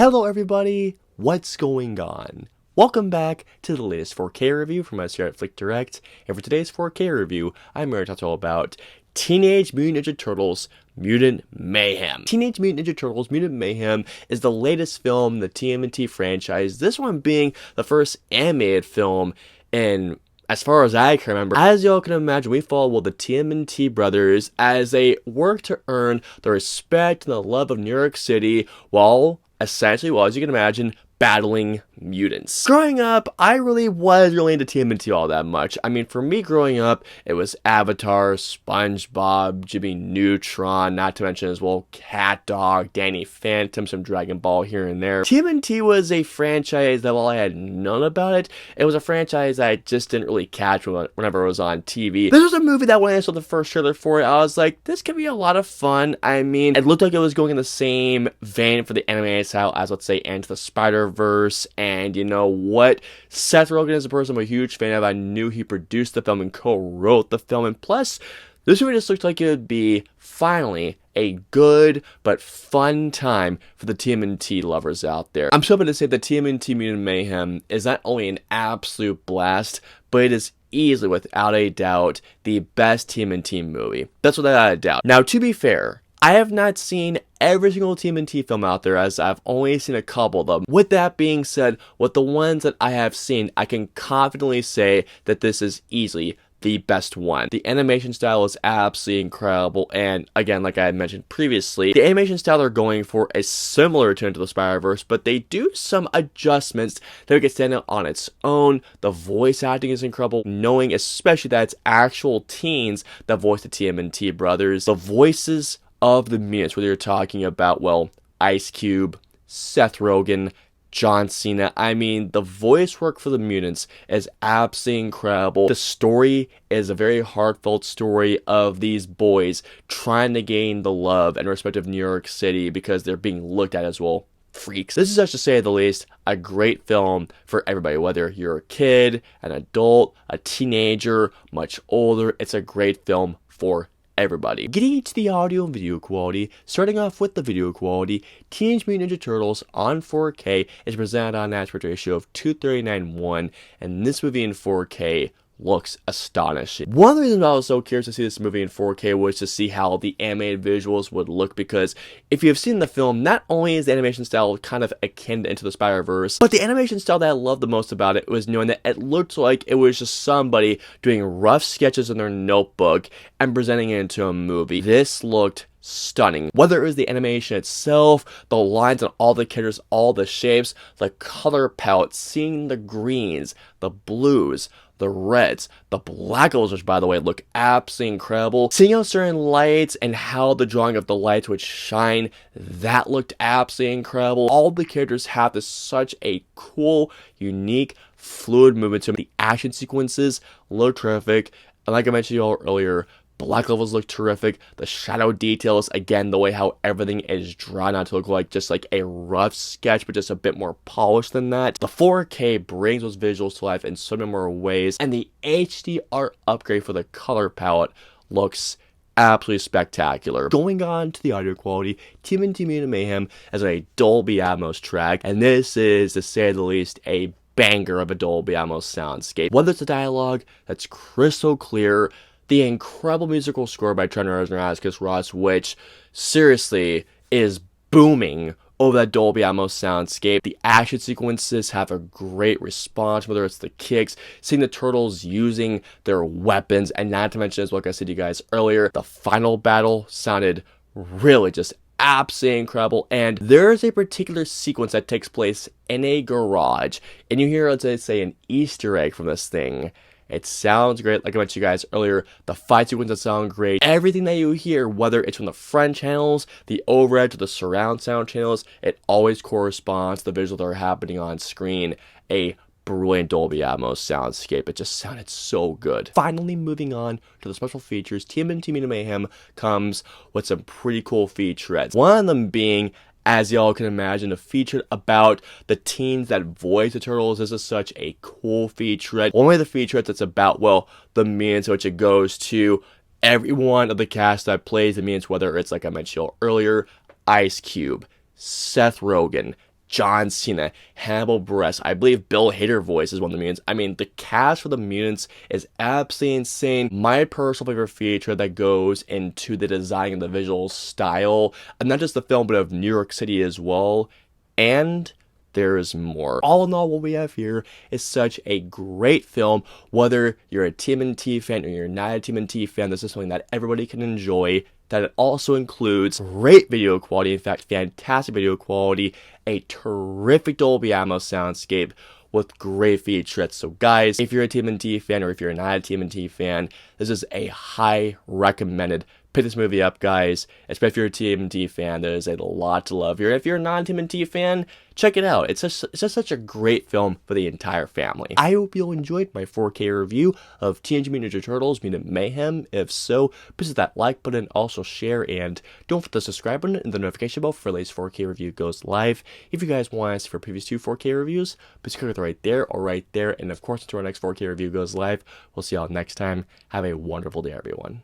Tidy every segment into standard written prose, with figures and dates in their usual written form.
Hello everybody, what's going on? Welcome back to the latest 4K review from us here at Flick Direct, and for today's 4K review, I'm going to talk all about Teenage Mutant Ninja Turtles Mutant Mayhem. Teenage Mutant Ninja Turtles Mutant Mayhem is the latest film in the TMNT franchise, this one being the first animated film in, as far as I can remember. As y'all can imagine, we follow the TMNT brothers as they work to earn the respect and the love of New York City while, essentially, well, as you can imagine, battling mutants. Growing up, I really was really into TMNT all that much. I mean, for me growing up, it was Avatar, SpongeBob, Jimmy Neutron, not to mention as well Cat Dog, Danny Phantom, some Dragon Ball here and there. TMNT was a franchise that while I had known about it, it was a franchise that I just didn't really catch whenever it was on TV. This was a movie that when I saw the first trailer for it, I was like, this could be a lot of fun. I mean, it looked like it was going in the same vein for the animated style as, let's say, Into the Spider-Verse, and you know what? Seth Rogen is a person I'm a huge fan of. I knew he produced the film and co-wrote the film, and plus, this movie just looked like it would be, finally, a good but fun time for the TMNT lovers out there. I'm so happy to say that TMNT Mutant Mayhem is not only an absolute blast, but it is easily, without a doubt, the best TMNT movie. That's without a doubt. Now, to be fair, I have not seen every single TMNT film out there, as I've only seen a couple of them. With that being said, with the ones that I have seen, I can confidently say that this is easily the best one. The animation style is absolutely incredible, and again, like I had mentioned previously, the animation style they're going for is similar to Into the Spider-Verse, but they do some adjustments that make it stand out on its own. The voice acting is incredible, knowing especially that it's actual teens that voice the TMNT brothers. The voices of the mutants, whether you're talking about, well, Ice Cube, Seth Rogen, John Cena. I mean, the voice work for the mutants is absolutely incredible. The story is a very heartfelt story of these boys trying to gain the love and respect of New York City because they're being looked at as, well, freaks. This is, just to say the least, a great film for everybody, whether you're a kid, an adult, a teenager, much older. It's a great film for everybody. Getting into the audio and video quality, starting off with the video quality, Teenage Mutant Ninja Turtles on 4K is presented on an aspect ratio of 239:1, and this movie in 4K looks astonishing. One of the reasons I was so curious to see this movie in 4K was to see how the animated visuals would look, because if you've seen the film, not only is the animation style kind of akin to Into the Spider-Verse, but the animation style that I loved the most about it was knowing that it looked like it was just somebody doing rough sketches in their notebook and presenting it into a movie. This looked stunning. Whether it was the animation itself, the lines on all the characters, all the shapes, the color palette, seeing the greens, the blues, the reds, the black holes, which by the way look absolutely incredible. Seeing how certain lights and how the drawing of the lights would shine, that looked absolutely incredible. All the characters have such a cool, unique, fluid movement to them. The action sequences look terrific, and like I mentioned to you all earlier, black levels look terrific. The shadow details, again, the way how everything is drawn out to look like just like a rough sketch, but just a bit more polished than that. The 4K brings those visuals to life in so many more ways, and the HDR upgrade for the color palette looks absolutely spectacular. Going on to the audio quality, TMNT Mutant Mayhem has a Dolby Atmos track, and this is, to say the least, a banger of a Dolby Atmos soundscape. Whether it's a dialogue that's crystal clear, the incredible musical score by Trent Reznor as Chris Ross, which seriously is booming over that Dolby Atmos soundscape. The action sequences have a great response, whether it's the kicks, seeing the turtles using their weapons, and not to mention, as like I said to you guys earlier, the final battle sounded really just absolutely incredible. And there's a particular sequence that takes place in a garage, and you hear, let's say, an Easter egg from this thing. It sounds great. Like I mentioned to you guys earlier, the fight sequences sound great. Everything that you hear, whether it's from the front channels, the overhead, to the surround sound channels, it always corresponds to the visuals that are happening on screen. A brilliant Dolby Atmos soundscape. It just sounded so good. Finally, moving on to the special features, TMNT Mutant Mayhem comes with some pretty cool featurettes. One of them being, as y'all can imagine, a feature about the teens that voice the turtles. This is such a cool featurette. One of the featurettes that's about, well, the mutants, which it goes to every one of the cast that plays the mutants, whether it's, like I mentioned earlier, Ice Cube, Seth Rogen, John Cena, Hannibal Buress, I believe Bill Hader voice is one of the mutants. I mean, the cast for the mutants is absolutely insane. My personal favorite feature that goes into the design and the visual style, and not just the film, but of New York City as well. And there is more. All in all, what we have here is such a great film. Whether you're a TMNT fan or you're not a TMNT fan, this is something that everybody can enjoy. That it also includes great video quality, in fact, fantastic video quality, a terrific Dolby Atmos soundscape with great features. So guys, if you're a TMNT fan or if you're not a TMNT fan, this is a high recommended. Pick this movie up, guys. Especially if you're a TMNT fan, there's a lot to love here. If you're a non-TMNT fan, check it out. It's just such a great film for the entire family. I hope you enjoyed my 4K review of Teenage Mutant Ninja Turtles Mutant Mayhem. If so, please hit that like button, also share, and don't forget the subscribe button and the notification bell for the latest 4K review goes live. If you guys want us for previous 2 4K reviews, please click right there or right there. And of course, until our next 4K review goes live, we'll see y'all next time. Have a wonderful day, everyone.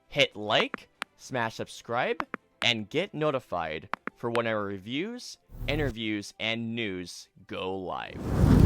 Hit like, smash subscribe, and get notified for when our reviews, interviews, and news go live.